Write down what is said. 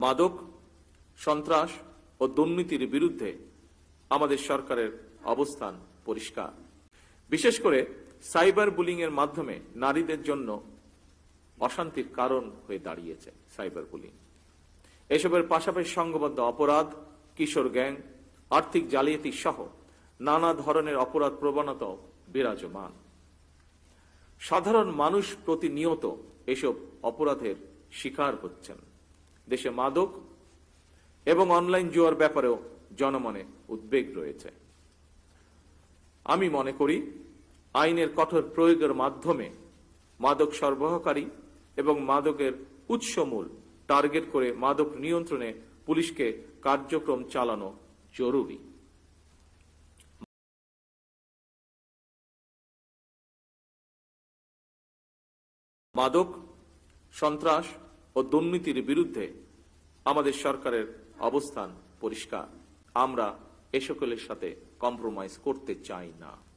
মাদক, সন্ত্রাস ও দুর্নীতির বিরুদ্ধে আমাদের সরকারের অবস্থান পরিষ্কার। বিশেষ করে সাইবার বুলিং এর মাধ্যমে নারীদের জন্য অশান্তির কারণ হয়ে দাঁড়িয়েছে সাইবার বুলিং। এসবের পাশাপাশি সংঘবদ্ধ অপরাধ, কিশোর গ্যাং, আর্থিক জালিয়াতি সহ নানা ধরনের অপরাধ প্রবণতাও বিরাজমান। সাধারণ মানুষ প্রতিনিয়ত এসব অপরাধের শিকার হচ্ছেন। দেশে মাদক এবং অনলাইন জুয়ার ব্যাপারেও জনমনে উদ্বেগ রয়েছে। আমি মনে করি আইনের কঠোর প্রয়োগের মাধ্যমে মাদক সরবরাহকারী এবং মাদকের উৎসমূল টার্গেট করে মাদক নিয়ন্ত্রণে পুলিশকে কার্যক্রম চালানো জরুরি। মাদক, সন্ত্রাস ও দুর্নীতির বিরুদ্ধে আমাদের সরকারের অবস্থান পরিষ্কার। আমরা এ সকলের সাথে কম্প্রোমাইজ করতে চাই না।